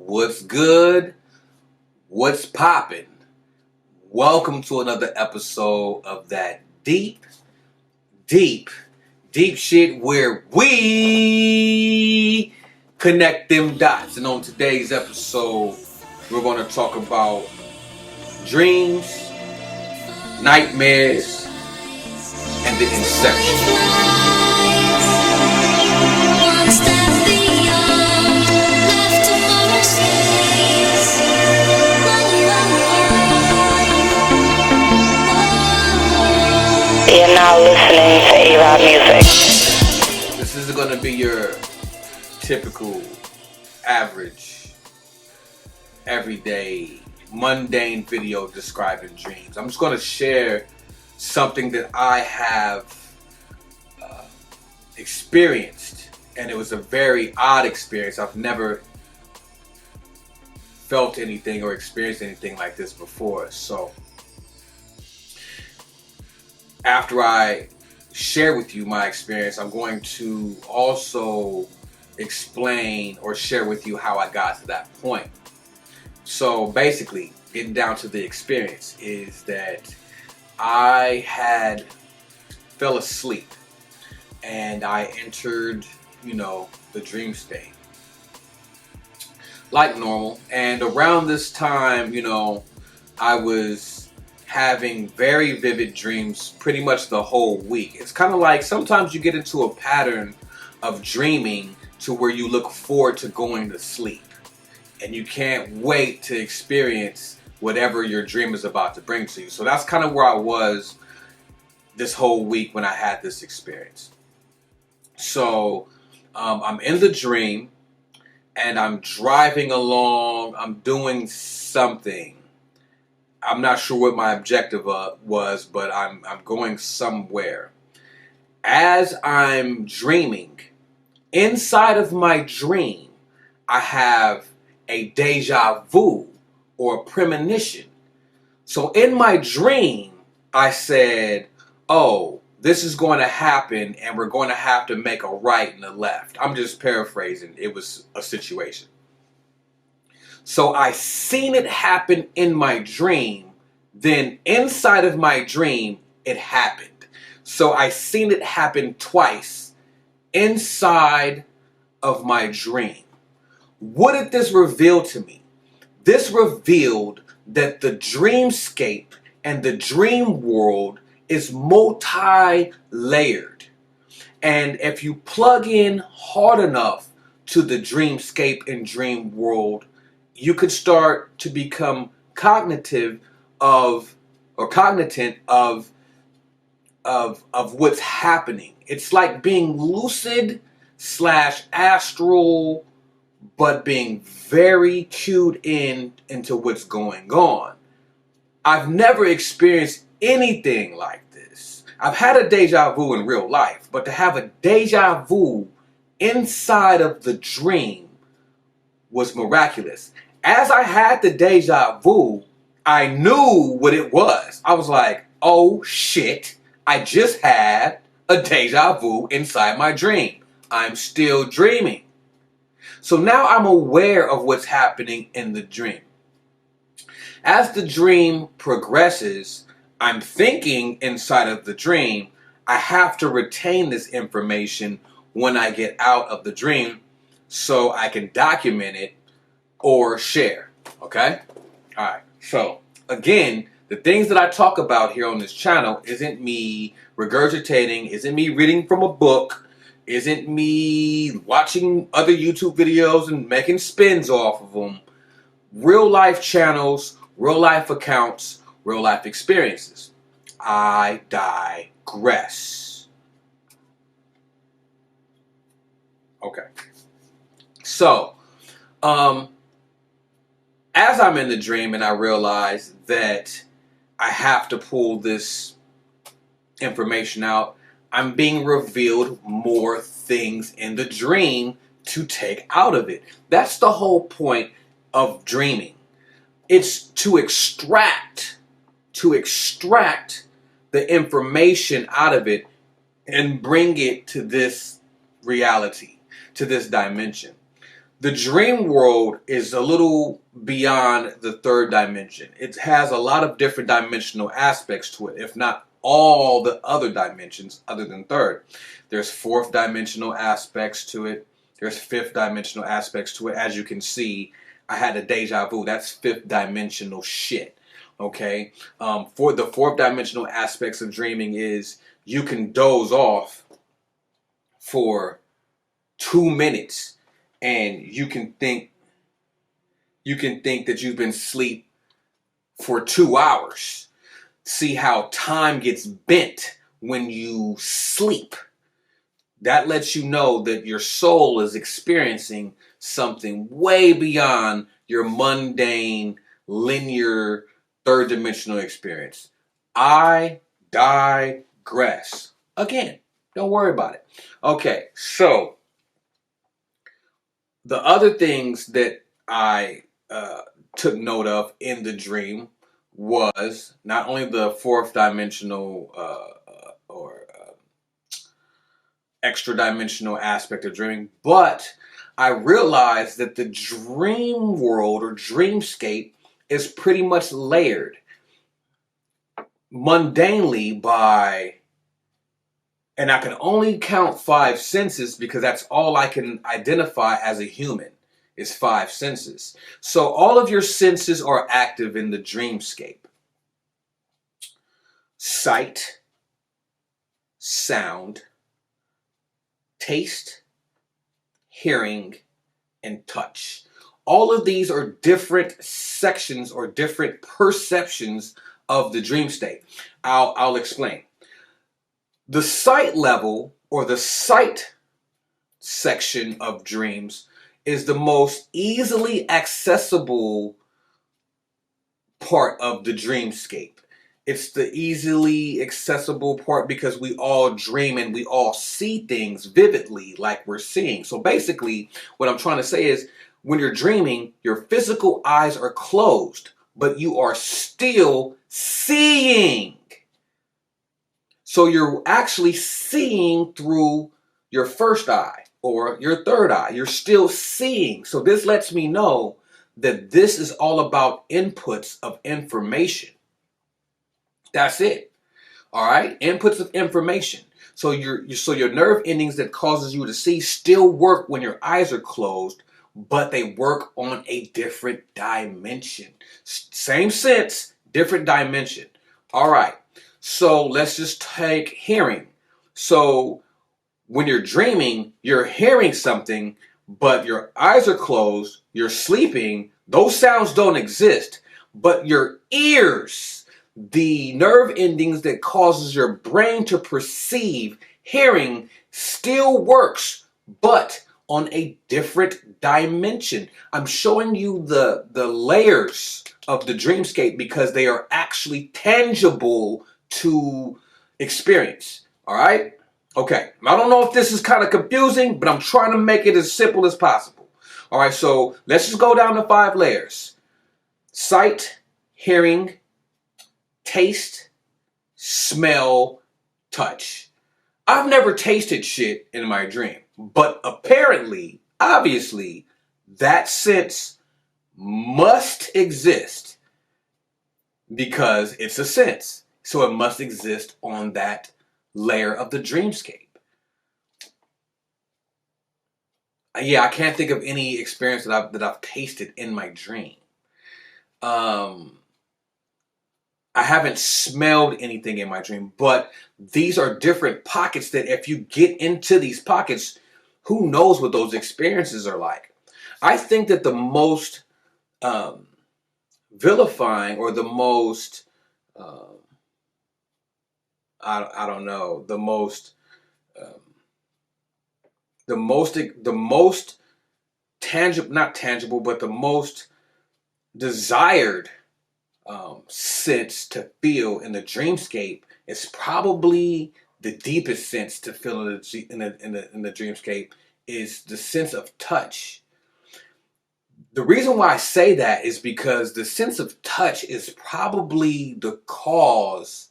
What's good? What's poppin'? Welcome to another episode of that deep shit where we connect them dots. And on today's episode, we're going to talk about dreams, nightmares, and the Inception. You're now listening to A-Rod Music. This is going to be your typical, average, everyday, mundane video describing dreams. I'm just going to share something that I have experienced, and it was a very odd experience. I've never felt anything or experienced anything like this before. So after I share with you my experience, I'm going to also explain or share with you how I got to that point. So basically, getting down to the experience is that I had fell asleep and I entered, the dream state like normal. And around this time, I was having very vivid dreams pretty much the whole week. It's kind of like sometimes you get into a pattern of dreaming to where you look forward to going to sleep and you can't wait to experience whatever your dream is about to bring to you. So that's kind of where I was this whole week when I had this experience. So I'm in the dream and I'm driving along, I'm doing something. I'm not sure what my objective was, but I'm going somewhere. As I'm dreaming, inside of my dream, I have a deja vu or a premonition. So in my dream, I said, oh, this is going to happen and we're going to have to make a right and a left. I'm just paraphrasing. It was a situation. So I seen it happen in my dream, then inside of my dream, it happened. So I seen it happen twice inside of my dream. What did this reveal to me? This revealed that the dreamscape and the dream world is multi-layered. And if you plug in hard enough to the dreamscape and dream world, you could start to become cognizant of what's happening. It's like being lucid / astral, but being very cued into what's going on. I've never experienced anything like this. I've had a deja vu in real life, but to have a deja vu inside of the dream was miraculous. As I had the deja vu, I knew what it was. I was like, oh shit, I just had a deja vu inside my dream. I'm still dreaming. So now I'm aware of what's happening in the dream. As the dream progresses, I'm thinking inside of the dream, I have to retain this information when I get out of the dream so I can document it or share. Okay? Alright. So, again, the things that I talk about here on this channel isn't me regurgitating, isn't me reading from a book, isn't me watching other YouTube videos and making spins off of them. Real life channels, real life accounts, real life experiences. I digress. Okay. So, as I'm in the dream and I realize that I have to pull this information out, I'm being revealed more things in the dream to take out of it. That's the whole point of dreaming. It's to extract the information out of it and bring it to this reality, to this dimension. The dream world is a little beyond the third dimension. It has a lot of different dimensional aspects to it, if not all the other dimensions other than third. There's fourth dimensional aspects to it. There's fifth dimensional aspects to it. As you can see, I had a deja vu. That's fifth dimensional shit. Okay? For the fourth dimensional aspects of dreaming is you can doze off for 2 minutes and you can think that you've been asleep for 2 hours. See how time gets bent when you sleep. That lets you know that your soul is experiencing something way beyond your mundane, linear, third dimensional experience. I digress. Again, don't worry about it. Okay, so the other things that I took note of in the dream was not only the fourth dimensional or extra dimensional aspect of dreaming, but I realized that the dream world or dreamscape is pretty much layered mundanely by, and I can only count 5 senses because that's all I can identify as a human is 5 senses. So all of your senses are active in the dreamscape. Sight, sound, taste, hearing, and touch. All of these are different sections or different perceptions of the dream state. I'll explain. The sight level or the sight section of dreams is the most easily accessible part of the dreamscape. It's the easily accessible part because we all dream and we all see things vividly like we're seeing. So basically, what I'm trying to say is when you're dreaming, your physical eyes are closed, but you are still seeing. So you're actually seeing through your first eye or your third eye. You're still seeing. So this lets me know that this is all about inputs of information. That's it. All right? Inputs of information. So your nerve endings that causes you to see still work when your eyes are closed, but they work on a different dimension. Same sense, different dimension. All right. So let's just take hearing. So when you're dreaming, you're hearing something, but your eyes are closed, you're sleeping, those sounds don't exist, but your ears, the nerve endings that causes your brain to perceive hearing still works, but on a different dimension. I'm showing you the layers of the dreamscape because they are actually tangible to experience. All right? Okay. I don't know if this is kind of confusing, but I'm trying to make it as simple as possible. All right, so let's just go down to 5 layers. Sight, hearing, taste, smell, touch. I've never tasted shit in my dream, but apparently, obviously, that sense must exist because it's a sense. So it must exist on that layer of the dreamscape. Yeah, I can't think of any experience that I've tasted in my dream. I haven't smelled anything in my dream, but these are different pockets that if you get into these pockets, who knows what those experiences are like. I think that the most vilifying or the most I don't know, the most tangible, not tangible, but the most desired sense to feel in the dreamscape is probably the deepest sense to feel in the dreamscape is the sense of touch. The reason why I say that is because the sense of touch is probably the cause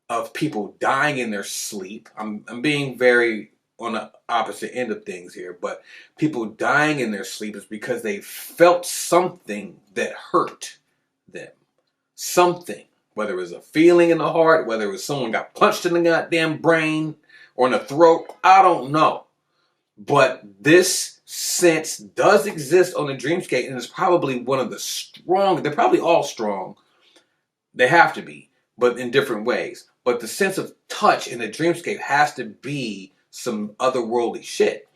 of people dying in their sleep. I'm being very on the opposite end of things here, but people dying in their sleep is because they felt something that hurt them. Something. Whether it was a feeling in the heart, whether it was someone got punched in the goddamn brain or in the throat, I don't know. But this sense does exist on the dreamscape, and it's probably one of the strong. They're probably all strong. They have to be, but in different ways. But the sense of touch in the dreamscape has to be some otherworldly shit.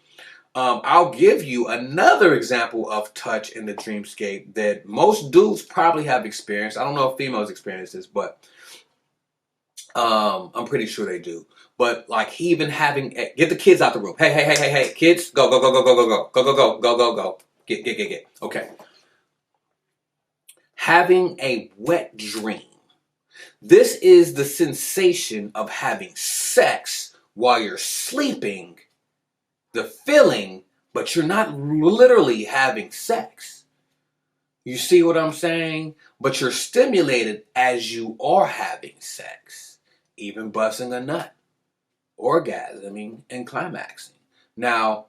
I'll give you another example of touch in the dreamscape that most dudes probably have experienced. I don't know if females experience this, but I'm pretty sure they do. But like even having, get the kids out the room. Hey, kids, go, go. Get. Okay. Having a wet dream. This is the sensation of having sex while you're sleeping. The feeling, but you're not literally having sex. You see what I'm saying? But you're stimulated as you are having sex. Even busting a nut. Orgasming and climaxing. Now,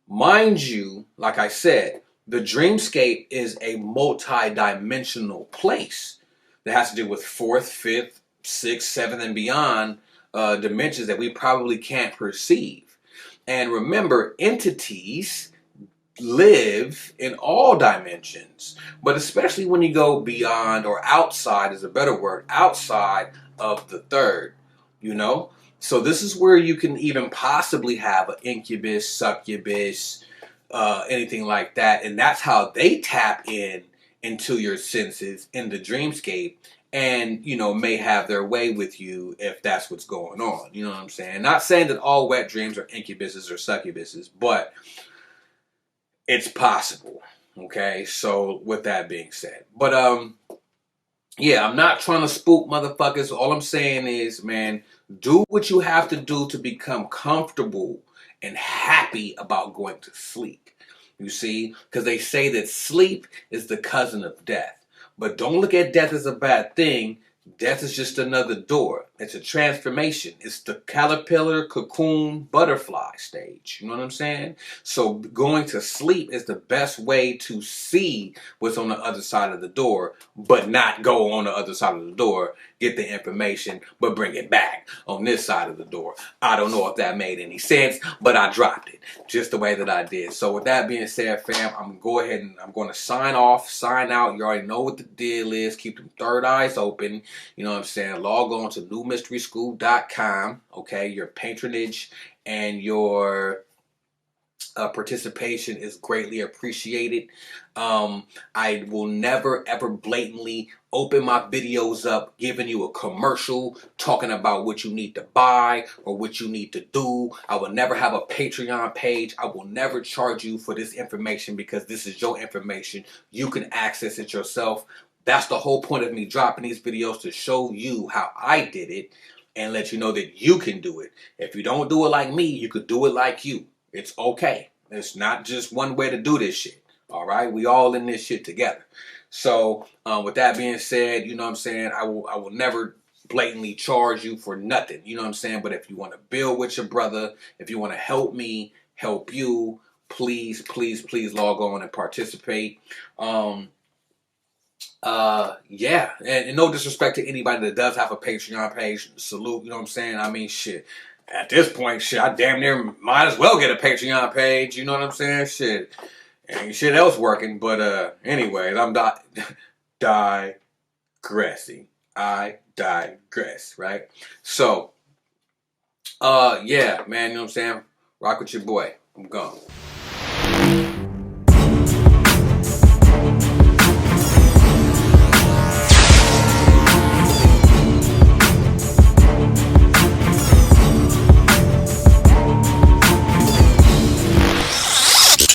mind you, like I said, the dreamscape is a multi-dimensional place that has to do with 4th, 5th, 6th, 7th, and beyond dimensions that we probably can't perceive. And remember, entities live in all dimensions, but especially when you go beyond, or outside is a better word, outside of the third, you know? So this is where you can even possibly have an incubus, succubus, anything like that. And that's how they tap into your senses in the dreamscape, and, you know, may have their way with you if that's what's going on. You know what I'm saying? Not saying that all wet dreams are incubuses or succubuses, but it's possible. Okay? So, with that being said. But, yeah, I'm not trying to spook motherfuckers. All I'm saying is, man, do what you have to do to become comfortable and happy about going to sleep. You see? Because they say that sleep is the cousin of death. But don't look at death as a bad thing. Death is just another door. It's a transformation. It's the caterpillar, cocoon, butterfly stage. You know what I'm saying? So going to sleep is the best way to see what's on the other side of the door, but not go on the other side of the door, get the information, but bring it back on this side of the door. I don't know if that made any sense, but I dropped it just the way that I did. So with that being said, fam, I'm going to go ahead and I'm going to sign off, sign out. You already know what the deal is. Keep them third eyes open. You know what I'm saying? Log on to newmysteryschool.com. Okay, your patronage and your participation is greatly appreciated. I will never ever blatantly open my videos up giving you a commercial talking about what you need to buy or what you need to do. I will never have a Patreon page. I will never charge you for this information because this is your information. You can access it yourself. That's the whole point of me dropping these videos, to show you how I did it and let you know that you can do it. If you don't do it like me, you could do it like you. It's okay. It's not just one way to do this shit. All right? We all in this shit together. So, with that being said, you know what I'm saying, I will never blatantly charge you for nothing. You know what I'm saying? But if you want to build with your brother, if you want to help me, help you, please log on and participate. Yeah, and no disrespect to anybody that does have a Patreon page. Salute, you know what I'm saying? I mean, shit. At this point, shit, I damn near might as well get a Patreon page. You know what I'm saying? Shit, ain't shit else working. But anyways, I'm digressing. I digress, right? So, yeah, man, you know what I'm saying? Rock with your boy. I'm gone.